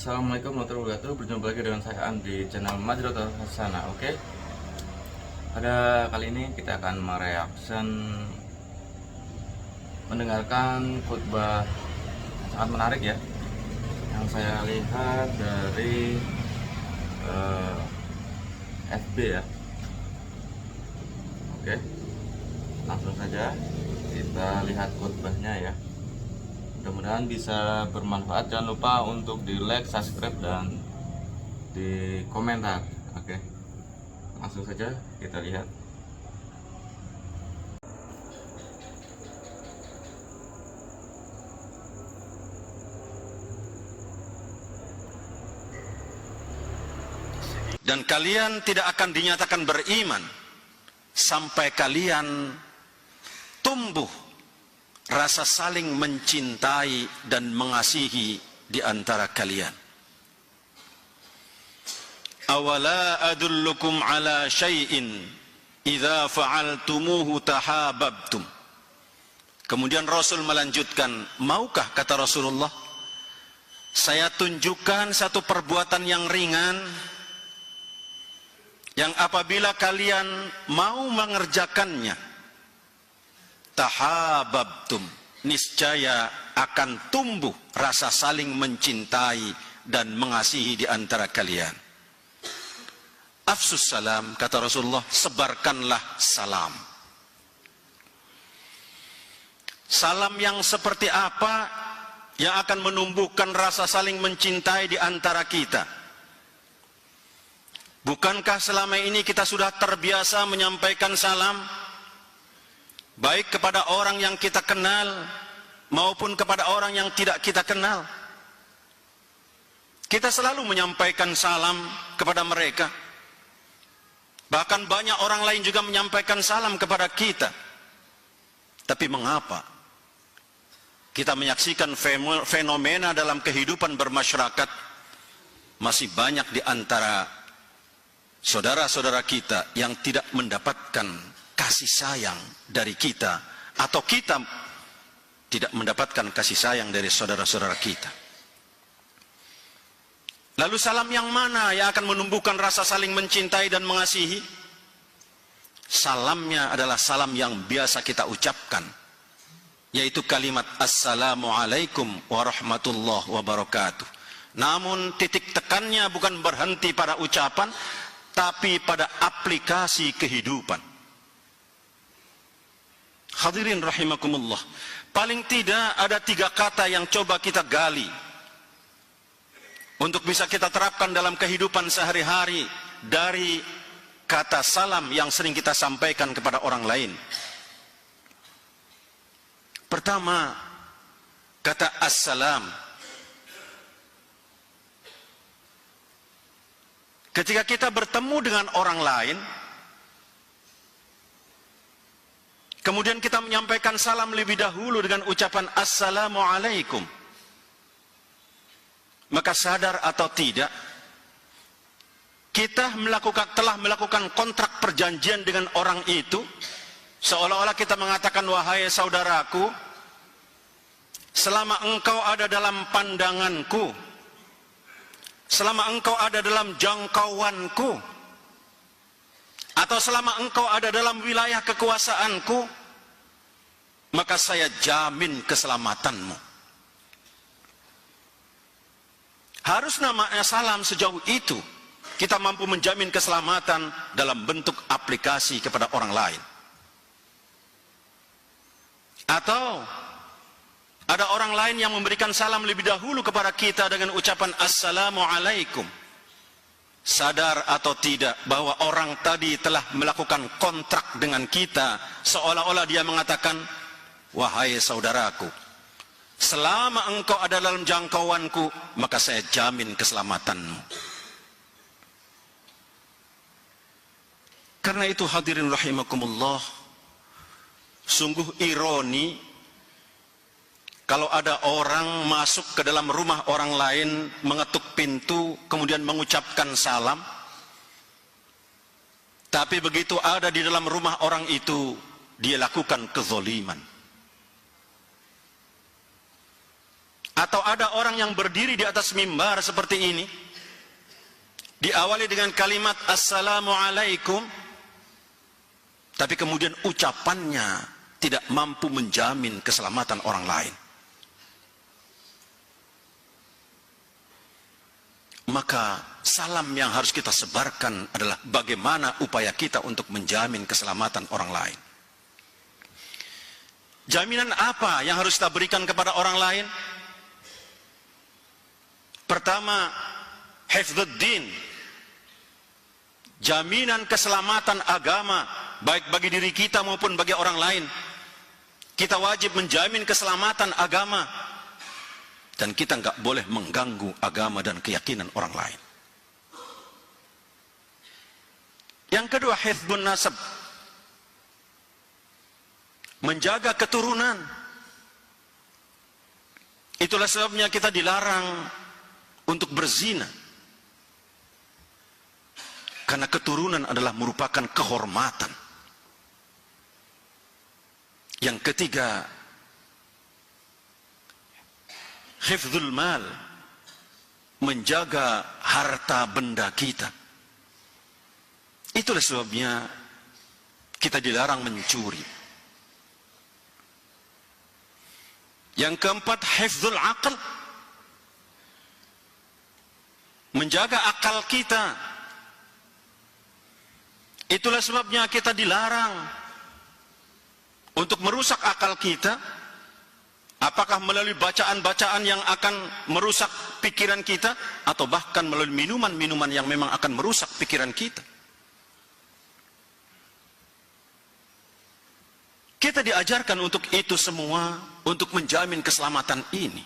Assalamualaikum warahmatullahi wabarakatuh. Berjumpa lagi dengan saya Andi di channel Majrotul Hasanah. Oke. Pada kali ini kita akan mereaction mendengarkan khutbah yang sangat menarik ya, yang saya lihat dari FB ya. Oke, langsung saja kita lihat khutbahnya ya. Mudah-mudahan bisa bermanfaat. Jangan lupa untuk di like, subscribe, dan di komentar. Oke, langsung saja kita lihat. Dan kalian tidak akan dinyatakan beriman sampai kalian tumbuh rasa saling mencintai dan mengasihi di antara kalian. Awala adullukum ala syai'in idza fa'altumuhu tahabbtum. Kemudian Rasul melanjutkan, maukah, kata Rasulullah, saya tunjukkan satu perbuatan yang ringan yang apabila kalian mau mengerjakannya, tahabbtum, niscaya akan tumbuh rasa saling mencintai dan mengasihi di antara kalian. Afsus salam, kata Rasulullah, sebarkanlah salam. Salam yang seperti apa yang akan menumbuhkan rasa saling mencintai di antara kita? Bukankah selama ini kita sudah terbiasa menyampaikan salam, baik kepada orang yang kita kenal maupun kepada orang yang tidak kita kenal? Kita selalu menyampaikan salam kepada mereka. Bahkan banyak orang lain juga menyampaikan salam kepada kita. Tapi mengapa kita menyaksikan fenomena dalam kehidupan bermasyarakat, masih banyak di antara saudara-saudara kita yang tidak mendapatkan kasih sayang dari kita, atau kita tidak mendapatkan kasih sayang dari saudara-saudara kita? Lalu salam yang mana yang akan menumbuhkan rasa saling mencintai dan mengasihi? Salamnya adalah salam yang biasa kita ucapkan, yaitu kalimat Assalamualaikum warahmatullahi wabarakatuh. Namun titik tekannya bukan berhenti pada ucapan, tapi pada aplikasi kehidupan. Hadirin rahimakumullah, paling tidak ada 3 kata yang coba kita gali untuk bisa kita terapkan dalam kehidupan sehari-hari dari kata salam yang sering kita sampaikan kepada orang lain. Pertama, kata assalam. Ketika kita bertemu dengan orang lain, kemudian kita menyampaikan salam lebih dahulu dengan ucapan Assalamualaikum, maka sadar atau tidak, kita telah melakukan kontrak perjanjian dengan orang itu, seolah-olah kita mengatakan, wahai saudaraku, selama engkau ada dalam pandanganku, selama engkau ada dalam jangkauanku, atau selama engkau ada dalam wilayah kekuasaanku, maka saya jamin keselamatanmu. Harus namanya salam sejauh itu kita mampu menjamin keselamatan dalam bentuk aplikasi kepada orang lain. Atau ada orang lain yang memberikan salam lebih dahulu kepada kita dengan ucapan Assalamualaikum. Sadar atau tidak bahwa orang tadi telah melakukan kontrak dengan kita, seolah-olah dia mengatakan, wahai saudaraku, selama engkau ada dalam jangkauanku, maka saya jamin keselamatanmu. Karena itu hadirin rahimakumullah, sungguh ironi kalau ada orang masuk ke dalam rumah orang lain, mengetuk pintu, kemudian mengucapkan salam, tapi begitu ada di dalam rumah orang itu, dia lakukan kezoliman. atau ada orang yang berdiri di atas mimbar seperti ini, diawali dengan kalimat Assalamualaikum, tapi kemudian ucapannya tidak mampu menjamin keselamatan orang lain, maka salam yang harus kita sebarkan adalah bagaimana upaya kita untuk menjamin keselamatan orang lain. Jaminan apa yang harus kita berikan kepada orang lain? Pertama, hifdzuddin, jaminan keselamatan agama, baik bagi diri kita maupun bagi orang lain. Kita wajib menjamin keselamatan agama, dan kita nggak boleh mengganggu agama dan keyakinan orang lain. Yang kedua, hifdzun nasab, menjaga keturunan. Itulah sebabnya kita dilarang untuk berzina, karena keturunan adalah merupakan kehormatan. Yang ketiga, hifdzul mal, menjaga harta benda kita. Itulah sebabnya kita dilarang mencuri. Yang keempat, hifdzul aql, menjaga akal kita. Itulah sebabnya kita dilarang untuk merusak akal kita, apakah melalui bacaan-bacaan yang akan merusak pikiran kita, atau bahkan melalui minuman-minuman yang memang akan merusak pikiran kita. Kita diajarkan untuk itu semua, untuk menjamin keselamatan ini.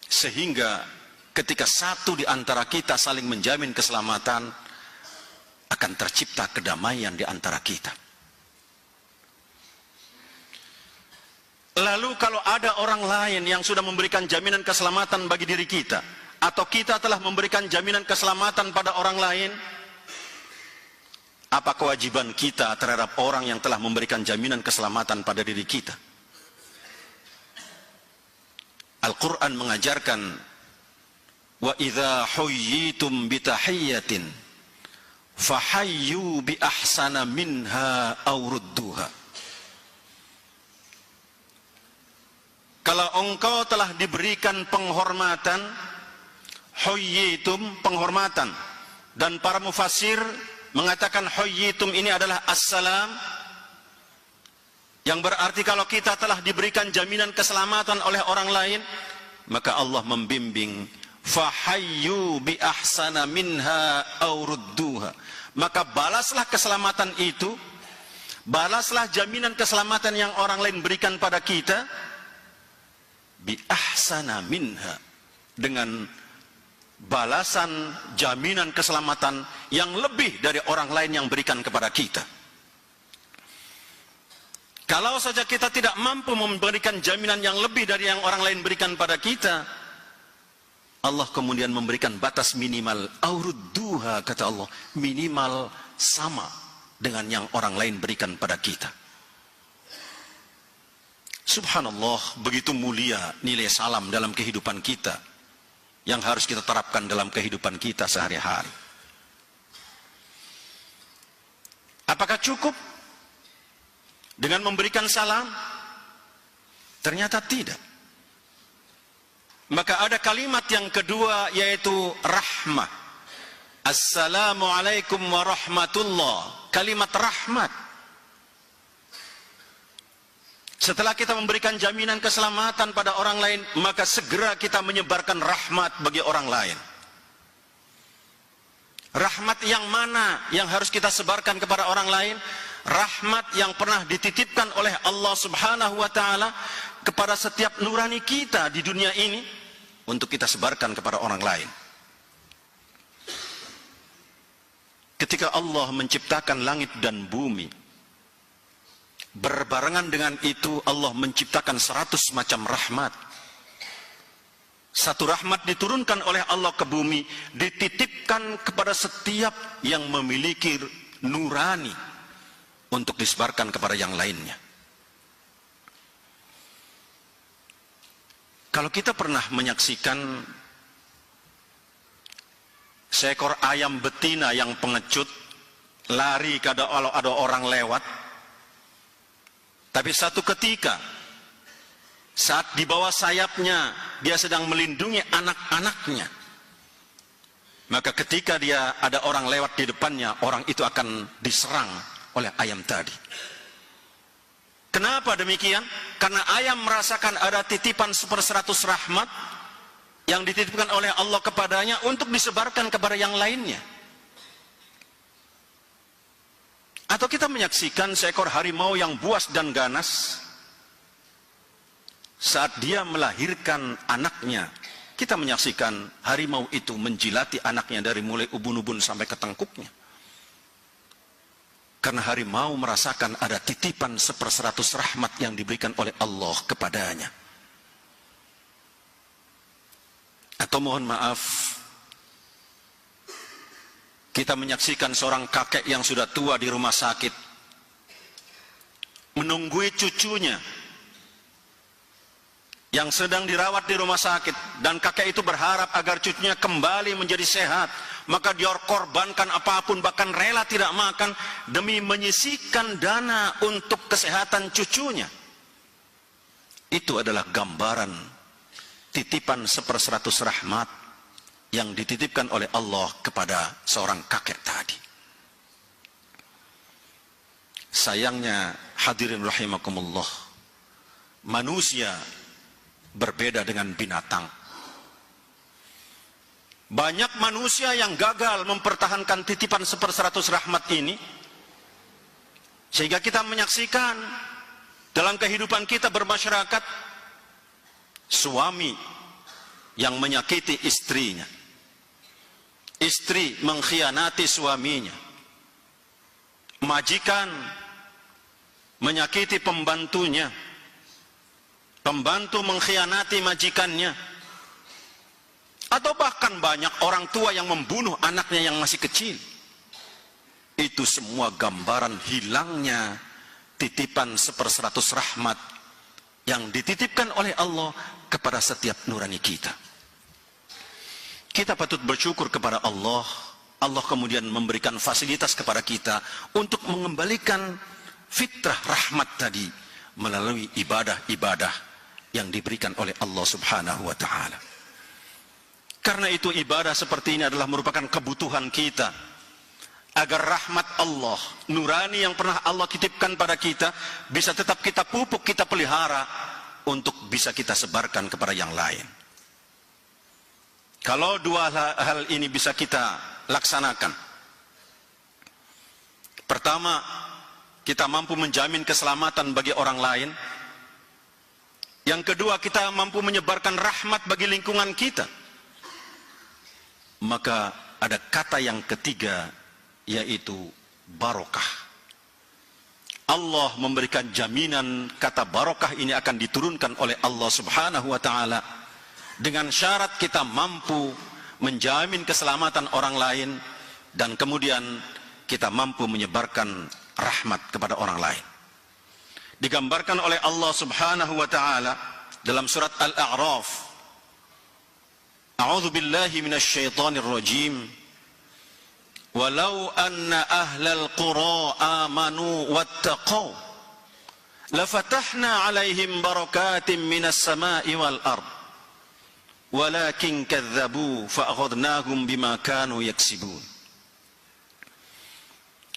Sehingga ketika satu di antara kita saling menjamin keselamatan, akan tercipta kedamaian di antara kita. Lalu kalau ada orang lain yang sudah memberikan jaminan keselamatan bagi diri kita, atau kita telah memberikan jaminan keselamatan pada orang lain, apa kewajiban kita terhadap orang yang telah memberikan jaminan keselamatan pada diri kita? Al-Quran mengajarkan, wa idza huyyitum bitahiyyatin fahayyu bi ahsana minha aw rudduha. Kalau engkau telah diberikan penghormatan, huyyitum, penghormatan, dan para mufassir mengatakan huyyitum ini adalah assalam, yang berarti kalau kita telah diberikan jaminan keselamatan oleh orang lain, maka Allah membimbing fahayyu bi ahsana minha aw rudduha, maka balaslah keselamatan itu, balaslah jaminan keselamatan yang orang lain berikan pada kita, bi ahsana minha, dengan balasan jaminan keselamatan yang lebih dari orang lain yang berikan kepada kita. Kalau saja kita tidak mampu memberikan jaminan yang lebih dari yang orang lain berikan pada kita, Allah kemudian memberikan batas minimal, aurudduha, kata Allah, minimal sama dengan yang orang lain berikan pada kita. Subhanallah, begitu mulia nilai salam dalam kehidupan kita, yang harus kita terapkan dalam kehidupan kita sehari-hari. Apakah cukup dengan memberikan salam? Ternyata tidak. Maka ada kalimat yang kedua, yaitu rahmah. Assalamualaikum warahmatullah. Kalimat rahmat. Setelah kita memberikan jaminan keselamatan pada orang lain, maka segera kita menyebarkan rahmat bagi orang lain. Rahmat yang mana yang harus kita sebarkan kepada orang lain? Rahmat yang pernah dititipkan oleh Allah Subhanahu wa ta'ala kepada setiap nurani kita di dunia ini, untuk kita sebarkan kepada orang lain. Ketika Allah menciptakan langit dan bumi, berbarengan dengan itu Allah menciptakan 100 macam rahmat. Satu rahmat diturunkan oleh Allah ke bumi, dititipkan kepada setiap yang memiliki nurani untuk disebarkan kepada yang lainnya. Kalau kita pernah menyaksikan seekor ayam betina yang pengecut, lari kalau ada orang lewat, tapi satu ketika saat di bawah sayapnya dia sedang melindungi anak-anaknya, maka ketika dia ada orang lewat di depannya, orang itu akan diserang oleh ayam tadi. Kenapa demikian? Karena ayam merasakan ada titipan 1/100 rahmat yang dititipkan oleh Allah kepadanya untuk disebarkan kepada yang lainnya. Atau kita menyaksikan seekor harimau yang buas dan ganas, saat dia melahirkan anaknya, kita menyaksikan harimau itu menjilati anaknya dari mulai ubun-ubun sampai ke tengkuknya. Karena harimau merasakan ada titipan 1/100 rahmat yang diberikan oleh Allah kepadanya. Atau mohon maaf, kita menyaksikan seorang kakek yang sudah tua di rumah sakit, menunggui cucunya yang sedang dirawat di rumah sakit, dan kakek itu berharap agar cucunya kembali menjadi sehat, maka dia korbankan apapun, bahkan rela tidak makan demi menyisihkan dana untuk kesehatan cucunya. Itu adalah gambaran titipan 1/100 rahmat yang dititipkan oleh Allah kepada seorang kakek tadi. Sayangnya hadirin rahimakumullah, manusia berbeda dengan binatang. Banyak manusia yang gagal mempertahankan titipan 1/100 rahmat ini, sehingga kita menyaksikan dalam kehidupan kita bermasyarakat, suami yang menyakiti istrinya, istri mengkhianati suaminya, majikan menyakiti pembantunya, pembantu mengkhianati majikannya, atau bahkan banyak orang tua yang membunuh anaknya yang masih kecil. Itu semua gambaran hilangnya titipan 1/100 rahmat yang dititipkan oleh Allah kepada setiap nurani kita. Kita patut bersyukur kepada Allah. Allah kemudian memberikan fasilitas kepada kita untuk mengembalikan fitrah rahmat tadi melalui ibadah-ibadah yang diberikan oleh Allah Subhanahu wa ta'ala. Karena itu ibadah seperti ini adalah merupakan kebutuhan kita, agar rahmat Allah, nurani yang pernah Allah titipkan pada kita, bisa tetap kita pupuk, kita pelihara, untuk bisa kita sebarkan kepada yang lain. Kalau dua hal ini bisa kita laksanakan, pertama, kita mampu menjamin keselamatan bagi orang lain. Yang kedua, kita mampu menyebarkan rahmat bagi lingkungan kita. Maka ada kata yang ketiga, yaitu barokah. Allah memberikan jaminan kata barokah ini akan diturunkan oleh Allah Subhanahu wa ta'ala, dengan syarat kita mampu menjamin keselamatan orang lain, dan kemudian kita mampu menyebarkan rahmat kepada orang lain. Digambarkan oleh Allah Subhanahu wa ta'ala dalam surat Al-A'raf, A'udzu billahi minasy syaithanir rajim. Walau anna ahlal qura amanu wattaqau lafatahna 'alaihim barakatin minas sama'i wal ard. Walakin kadzdzabu fa'akhadnahum bima kanu yaksibun.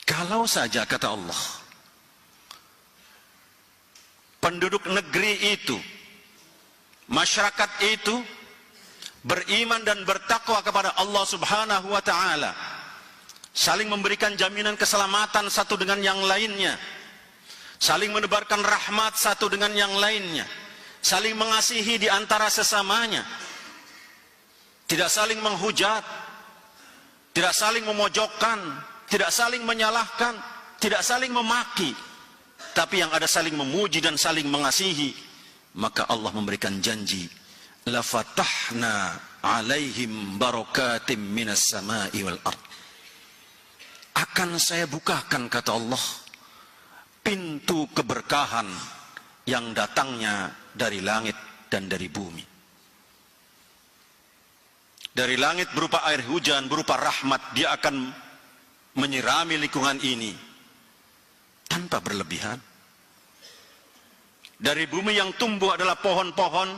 Kalau saja, kata Allah, penduduk negeri itu, masyarakat itu beriman dan bertakwa kepada Allah Subhanahu wa ta'ala, saling memberikan jaminan keselamatan satu dengan yang lainnya, saling menebarkan rahmat satu dengan yang lainnya, saling mengasihi di antara sesamanya, tidak saling menghujat, tidak saling memojokkan, tidak saling menyalahkan, tidak saling memaki, tapi yang ada saling memuji dan saling mengasihi, maka Allah memberikan janji, lafatahna 'alaihim barakatim minas sama'i wal ard. Akan saya bukakan, kata Allah, pintu keberkahan yang datangnya dari langit dan dari bumi. Dari langit berupa air hujan, berupa rahmat, dia akan menyirami lingkungan ini tanpa berlebihan. Dari bumi yang tumbuh adalah pohon-pohon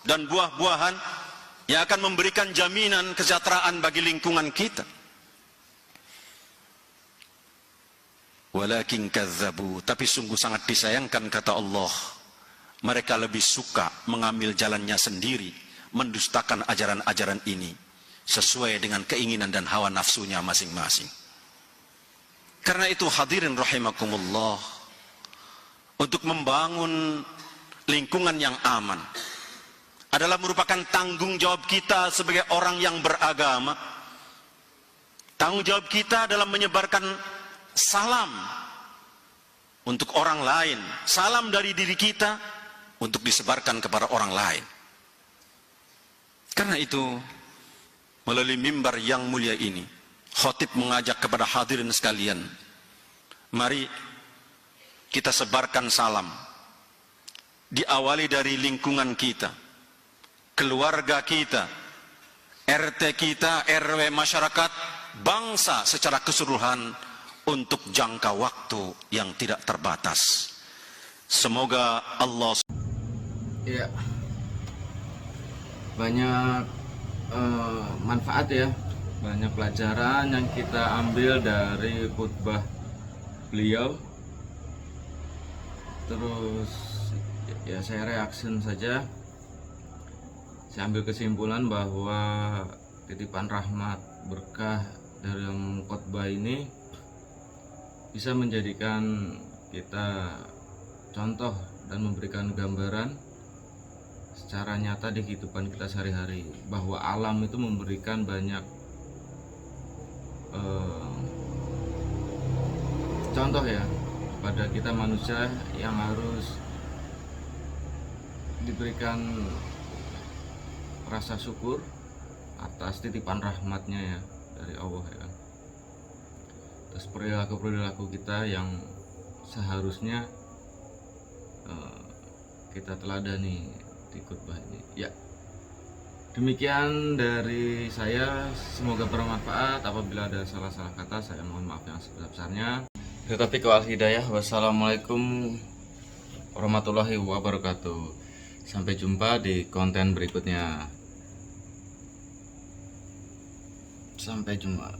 dan buah-buahan yang akan memberikan jaminan kesejahteraan bagi lingkungan kita. Walakin kazzabu, tapi sungguh sangat disayangkan, kata Allah, mereka lebih suka mengambil jalannya sendiri, mendustakan ajaran-ajaran ini sesuai dengan keinginan dan hawa nafsunya masing-masing. Karena itu hadirin rahimakumullah, untuk membangun lingkungan yang aman adalah merupakan tanggung jawab kita sebagai orang yang beragama. Tanggung jawab kita dalam menyebarkan salam untuk orang lain, salam dari diri kita untuk disebarkan kepada orang lain. Karena itu, melalui mimbar yang mulia ini, khatib mengajak kepada hadirin sekalian, mari kita sebarkan salam. Diawali dari lingkungan kita, keluarga kita, RT kita, RW masyarakat, bangsa secara keseluruhan untuk jangka waktu yang tidak terbatas. Semoga Allah Ya, banyak manfaat ya, banyak pelajaran yang kita ambil dari khutbah beliau. Terus ya saya reaction saja, saya ambil kesimpulan bahwa titipan rahmat berkah dalam khutbah ini bisa menjadikan kita contoh dan memberikan gambaran secara nyata di kehidupan kita sehari-hari, bahwa alam itu memberikan banyak contoh ya pada kita manusia yang harus diberikan rasa syukur atas titipan rahmatnya ya dari Allah ya. Terus perilaku kita yang seharusnya kita teladani di khutbah ini. Ya, demikian dari saya, semoga bermanfaat. Apabila ada salah-salah kata, saya mohon maaf yang sebesar-besarnya. Tetapi wal hidayah. Wassalamualaikum warahmatullahi wabarakatuh. Sampai jumpa di konten berikutnya. Sampai jumpa.